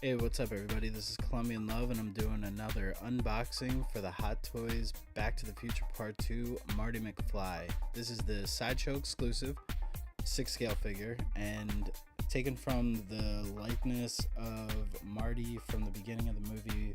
Hey, what's up, everybody? This is Colombian Love, and I'm doing another unboxing for the Hot Toys Back to the Future Part 2 Marty McFly. This is the Sideshow exclusive 6-scale figure, and taken from the likeness of Marty from the beginning of the movie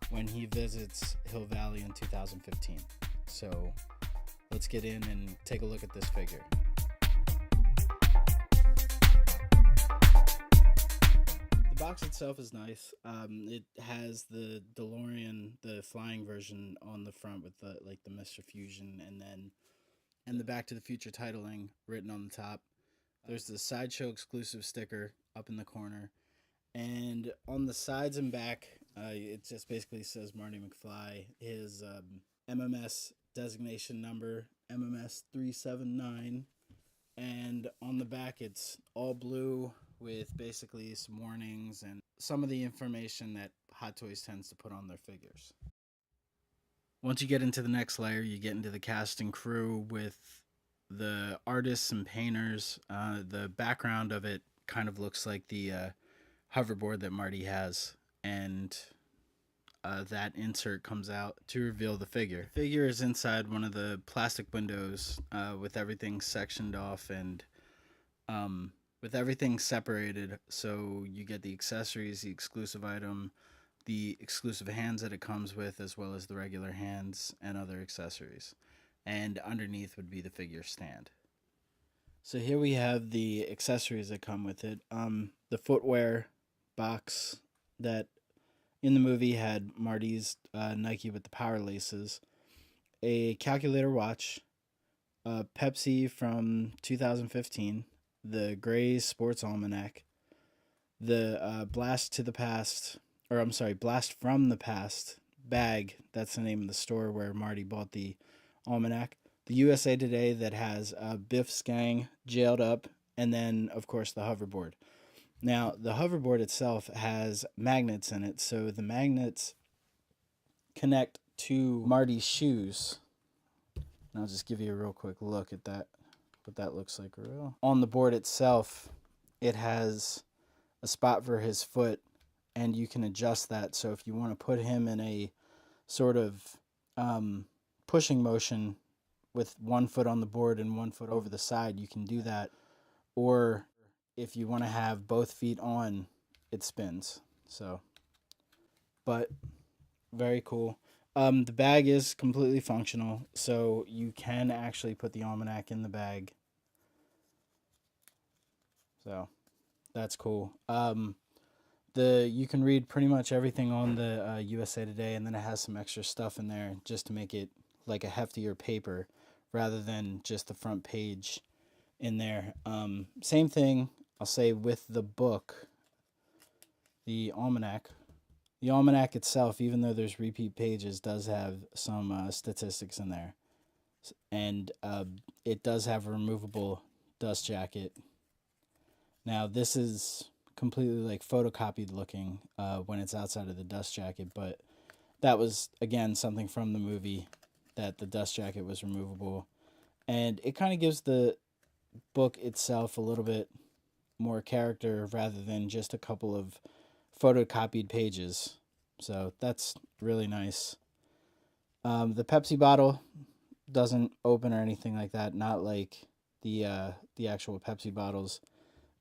when he visits Hill Valley in 2015. So let's get in and take a look at this figure. The box itself is nice. It has the DeLorean, the flying version, on the front with the Mr. Fusion, and the Back to the Future titling written on the top. There's the Sideshow exclusive sticker up in the corner, and on the sides and back, it just basically says Marty McFly. His MMS designation number, MMS 379, and on the back it's all blue with basically some warnings and some of the information that Hot Toys tends to put on their figures. Once you get into the next layer, you get into the cast and crew with the artists and painters. The background of it kind of looks like the hoverboard that Marty has, and that insert comes out to reveal the figure. The figure is inside one of the plastic windows with everything sectioned off and with everything separated, so you get the accessories, the exclusive item, the exclusive hands that it comes with, as well as the regular hands and other accessories. And underneath would be the figure stand. So here we have the accessories that come with it. The footwear box that in the movie had Marty's Nike with the power laces, a calculator watch, Pepsi from 2015, the Gray's Sports Almanac, the Blast from the Past bag. That's the name of the store where Marty bought the almanac. The USA Today that has Biff's gang jailed up, and then, of course, the hoverboard. Now, the hoverboard itself has magnets in it, so the magnets connect to Marty's shoes. And I'll just give you a real quick look at that, what that looks like. On the board itself, it has a spot for his foot, and you can adjust that. So if you want to put him in a sort of pushing motion with one foot on the board and one foot over the side, you can do that. Or if you want to have both feet on, it spins. So, but very cool. The bag is completely functional, so you can actually put the almanac in the bag. So that's cool. You can read pretty much everything on the USA Today, and then it has some extra stuff in there just to make it like a heftier paper rather than just the front page in there. Same thing, I'll say, with the book, the almanac. The almanac itself, even though there's repeat pages, does have some statistics in there. And it does have a removable dust jacket. Now, this is completely like photocopied looking when it's outside of the dust jacket, but that was, again, something from the movie, that the dust jacket was removable. And it kind of gives the book itself a little bit more character rather than just a couple of photocopied pages. So that's really nice. The Pepsi bottle doesn't open or anything like that, not like the actual Pepsi bottles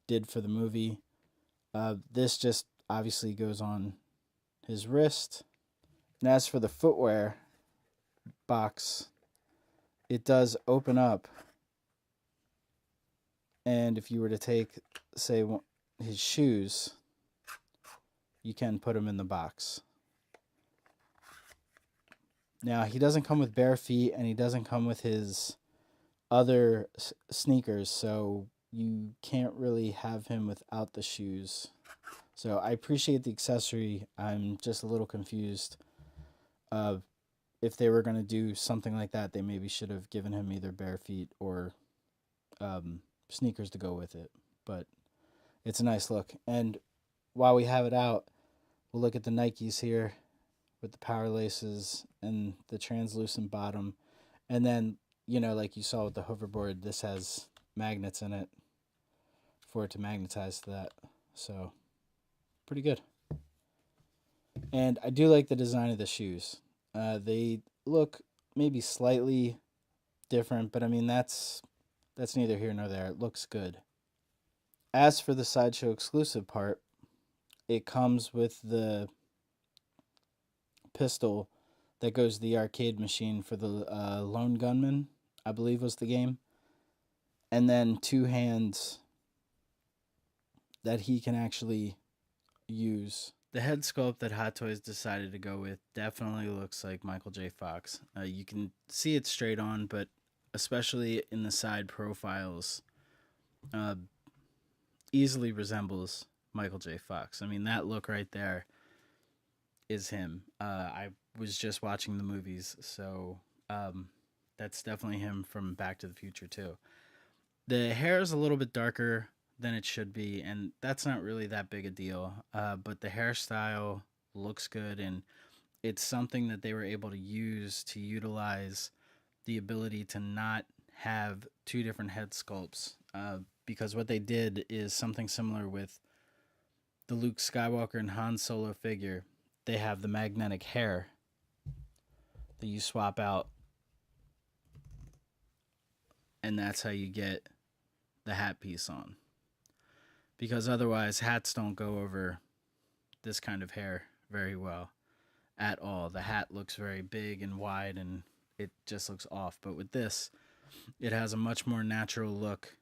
did for the movie. This just obviously goes on his wrist. And as for the footwear box, it does open up. And if you were to take, say, his shoes, you can put them in the box. Now, he doesn't come with bare feet, and he doesn't come with his other sneakers, so you can't really have him without the shoes. So I appreciate the accessory. I'm just a little confused. If they were going to do something like that, they maybe should have given him either bare feet or sneakers to go with it. But it's a nice look. And while we have it out, we'll look at the Nikes here with the power laces and the translucent bottom. And then, like you saw with the hoverboard, this has magnets in it for it to magnetize to that. So, pretty good. And I do like the design of the shoes. They look maybe slightly different, but I mean that's neither here nor there. It looks good. As for the Sideshow exclusive part, it comes with the pistol that goes to the arcade machine for the Lone Gunman, I believe was the game, and then two hands that he can actually use. The head sculpt that Hot Toys decided to go with definitely looks like Michael J. Fox. You can see it straight on, but especially in the side profiles, uh, easily resembles Michael J. Fox. I mean, that look right there is him. I was just watching the movies, so that's definitely him from Back to the Future too. The hair is a little bit darker than it should be, and that's not really that big a deal. But the hairstyle looks good, and it's something that they were able to use to utilize the ability to not have two different head sculpts. Because what they did is something similar with the Luke Skywalker and Han Solo figure. They have the magnetic hair that you swap out, and that's how you get the hat piece on. Because otherwise, hats don't go over this kind of hair very well at all. The hat looks very big and wide, and it just looks off. But with this, it has a much more natural look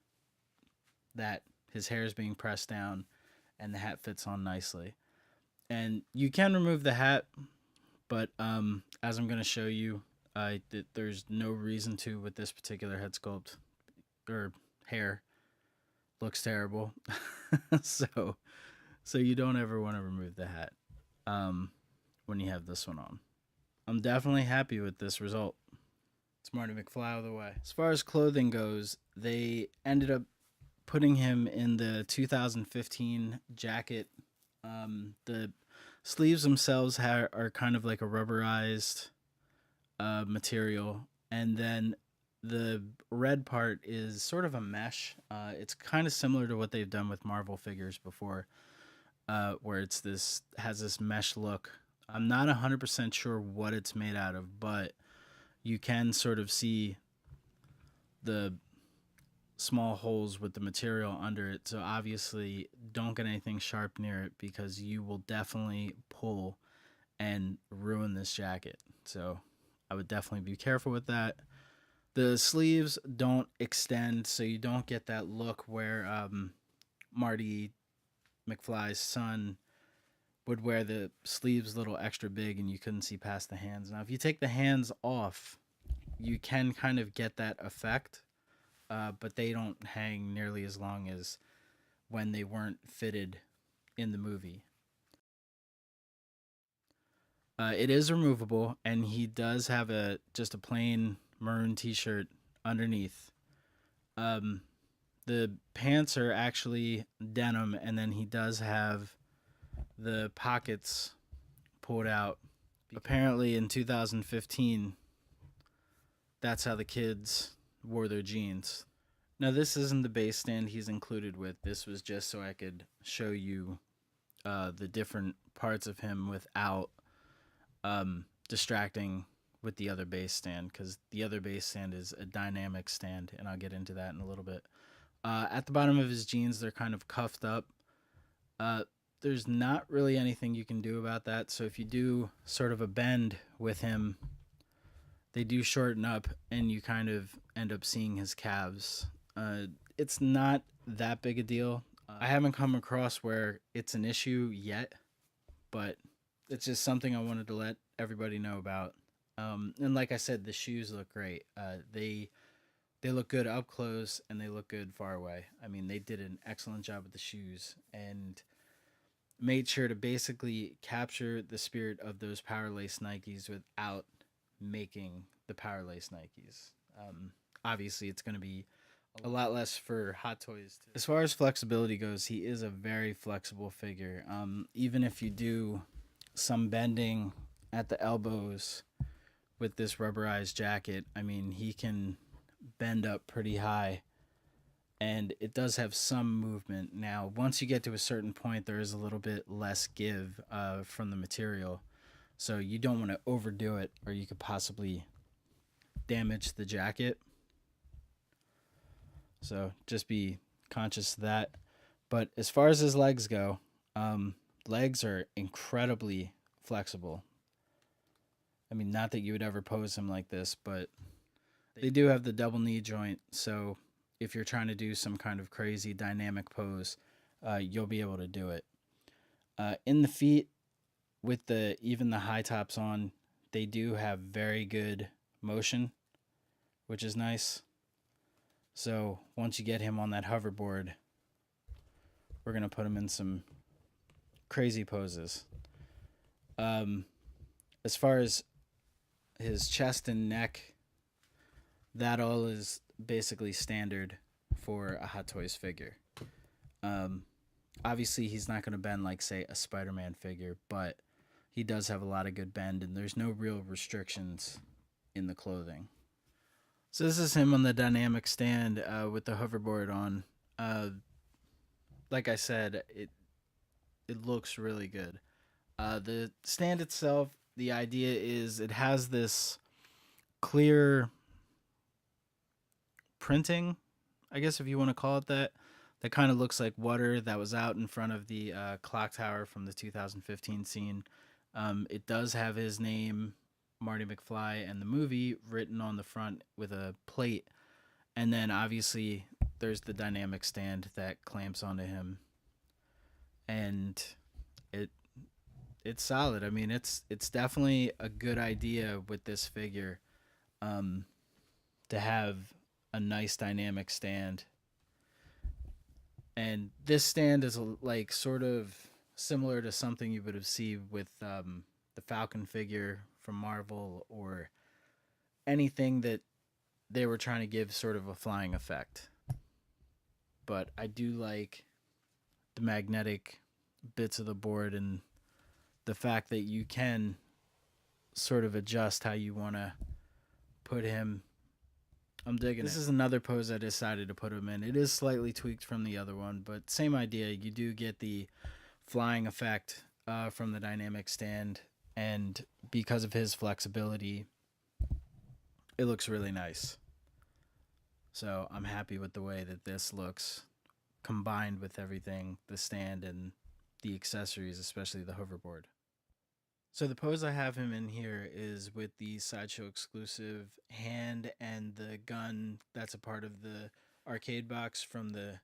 that his hair is being pressed down and the hat fits on nicely. And you can remove the hat, but as I'm going to show you, there's no reason to with this particular head sculpt or hair. Looks terrible. so so you don't ever want to remove the hat when you have this one on. I'm definitely happy with this result. It's Marty McFly out of the way. As far as clothing goes, they ended up putting him in the 2015 jacket. The sleeves themselves are kind of like a rubberized material, and then the red part is sort of a mesh. It's kind of similar to what they've done with Marvel figures before, where it's this has this mesh look. I'm not 100% sure what it's made out of, but you can sort of see the small holes with the material under it. So obviously, don't get anything sharp near it because you will definitely pull and ruin this jacket. So I would definitely be careful with that. The sleeves don't extend, so you don't get that look where Marty McFly's son would wear the sleeves a little extra big and you couldn't see past the hands. Now, if you take the hands off, you can kind of get that effect, but they don't hang nearly as long as when they weren't fitted in the movie. It is removable, and he does have just a plain maroon T-shirt underneath. Um, the pants are actually denim, and then he does have the pockets pulled out. Apparently, in 2015, that's how the kids wore their jeans. Now, this isn't the base stand he's included with. This was just so I could show you the different parts of him without distracting with the other base stand, because the other base stand is a dynamic stand, and I'll get into that in a little bit. At the bottom of his jeans, they're kind of cuffed up. There's not really anything you can do about that. So if you do sort of a bend with him, they do shorten up, and you kind of end up seeing his calves. It's not that big a deal. I haven't come across where it's an issue yet, but it's just something I wanted to let everybody know about. And like I said, the shoes look great. They look good up close and they look good far away. I mean, they did an excellent job with the shoes and made sure to basically capture the spirit of those Power Lace Nikes without making the Power Lace Nikes. Obviously, it's going to be a lot less for Hot Toys too. As far as flexibility goes, he is a very flexible figure. Even if you do some bending at the elbows with this rubberized jacket, I mean, he can bend up pretty high and it does have some movement. Now, once you get to a certain point, there is a little bit less give from the material, so you don't want to overdo it, or you could possibly damage the jacket. So just be conscious of that. But as far as his legs go, legs are incredibly flexible. I mean, not that you would ever pose him like this, but they do have the double knee joint. So if you're trying to do some kind of crazy dynamic pose, you'll be able to do it. In the feet, with even the high tops on, they do have very good motion, which is nice. So once you get him on that hoverboard, we're gonna put him in some crazy poses. As far as his chest and neck, that all is basically standard for a Hot Toys figure. Obviously, he's not going to bend like, say, a Spider-Man figure, but he does have a lot of good bend, and there's no real restrictions in the clothing. So this is him on the dynamic stand with the hoverboard on. Like I said, it looks really good. The stand itself, the idea is it has this clear printing, I guess if you want to call it that kind of looks like water that was out in front of the clock tower from the 2015 scene. It does have his name, Marty McFly, and the movie written on the front with a plate. And then obviously there's the dynamic stand that clamps onto him. And it's solid. I mean, it's definitely a good idea with this figure to have a nice dynamic stand. And this stand is like sort of similar to something you would have seen with the Falcon figure from Marvel, or anything that they were trying to give sort of a flying effect. But I do like the magnetic bits of the board and the fact that you can sort of adjust how you want to put him. I'm digging this. This is another pose I decided to put him in. It is slightly tweaked from the other one, but same idea. You do get the flying effect from the dynamic stand, and because of his flexibility, it looks really nice. So I'm happy with the way that this looks combined with everything, the stand and the accessories, especially the hoverboard. So the pose I have him in here is with the Sideshow exclusive hand and the gun that's a part of the arcade box from the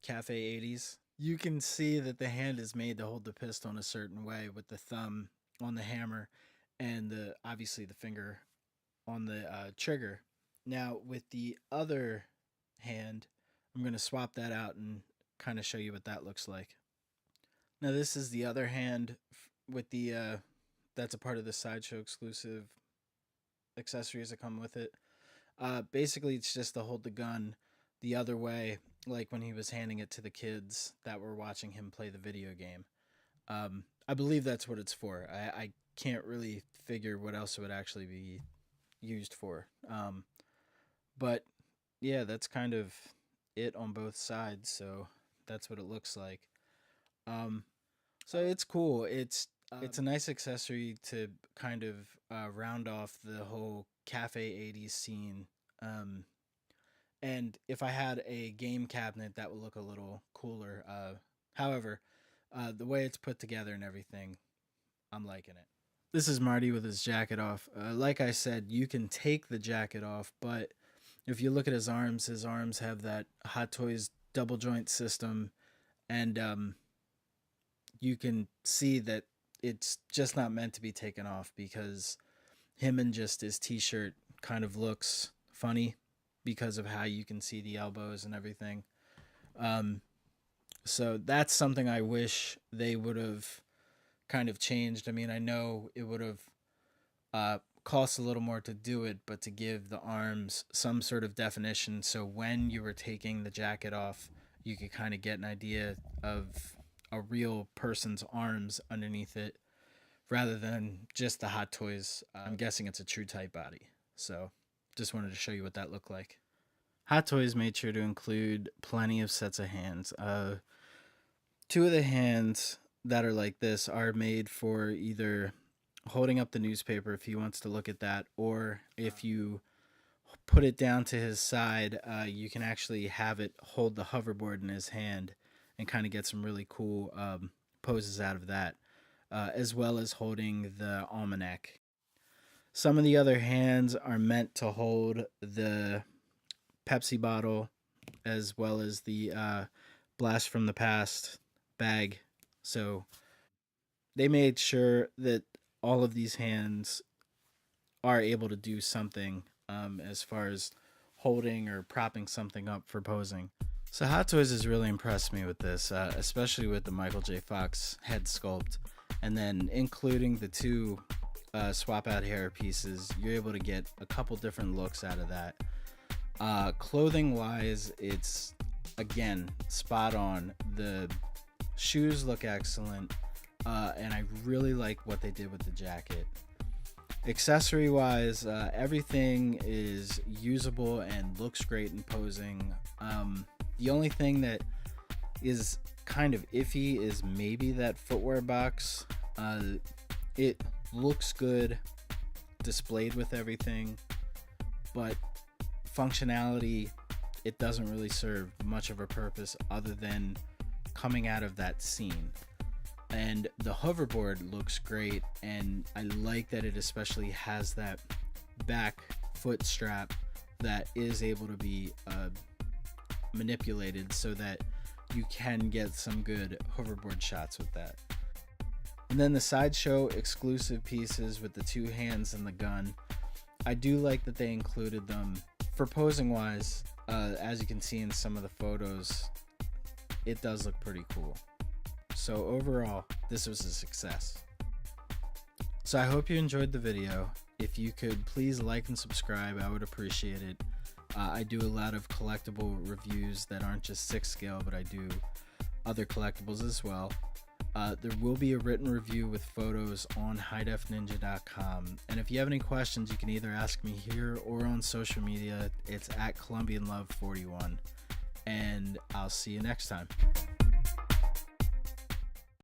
Cafe 80s. You can see that the hand is made to hold the pistol in a certain way, with the thumb on the hammer and obviously the finger on the trigger. Now with the other hand, I'm going to swap that out and kind of show you what that looks like. Now this is the other hand with the that's a part of the Sideshow exclusive accessories that come with it. Basically, it's just to hold the gun the other way, like when he was handing it to the kids that were watching him play the video game. I believe that's what it's for. I can't really figure what else it would actually be used for. But yeah, that's kind of it on both sides. So that's what it looks like. So it's cool. It's a nice accessory to kind of round off the whole Cafe 80s scene. And if I had a game cabinet, that would look a little cooler. However, the way it's put together and everything, I'm liking it. This is Marty with his jacket off. Like I said, you can take the jacket off, but if you look at his arms have that Hot Toys double joint system, and you can see that it's just not meant to be taken off, because him and just his t-shirt kind of looks funny because of how you can see the elbows and everything. So that's something I wish they would have kind of changed. I mean, I know it would have cost a little more to do it, but to give the arms some sort of definition, so when you were taking the jacket off, you could kind of get an idea of a real person's arms underneath it, rather than just the Hot Toys. I'm guessing it's a true type body. So just wanted to show you what that looked like. Hot Toys made sure to include plenty of sets of hands. Two of the hands that are like this are made for either holding up the newspaper if he wants to look at that, or if you put it down to his side, you can actually have it hold the hoverboard in his hand and kind of get some really cool poses out of that, as well as holding the almanac. Some of the other hands are meant to hold the Pepsi bottle as well as the Blast from the Past bag. So they made sure that all of these hands are able to do something as far as holding or propping something up for posing. So Hot Toys has really impressed me with this, especially with the Michael J. Fox head sculpt. And then including the two swap out hair pieces, you're able to get a couple different looks out of that. Clothing wise, it's again spot on. The shoes look excellent, and I really like what they did with the jacket. Accessory wise, everything is usable and looks great in posing. The only thing that is kind of iffy is maybe that footwear box. It looks good displayed with everything, but functionality, it doesn't really serve much of a purpose other than coming out of that scene. And the hoverboard looks great, and I like that it especially has that back foot strap that is able to be manipulated so that you can get some good hoverboard shots with that. And then the Sideshow exclusive pieces with the two hands and the gun, I do like that they included them. For posing wise, as you can see in some of the photos, it does look pretty cool. So overall, this was a success. So I hope you enjoyed the video. If you could please like and subscribe, I would appreciate it. I do a lot of collectible reviews that aren't just 6 scale, but I do other collectibles as well. There will be a written review with photos on highdefninja.com. And if you have any questions, you can either ask me here or on social media. It's at ColumbianLove41. And I'll see you next time.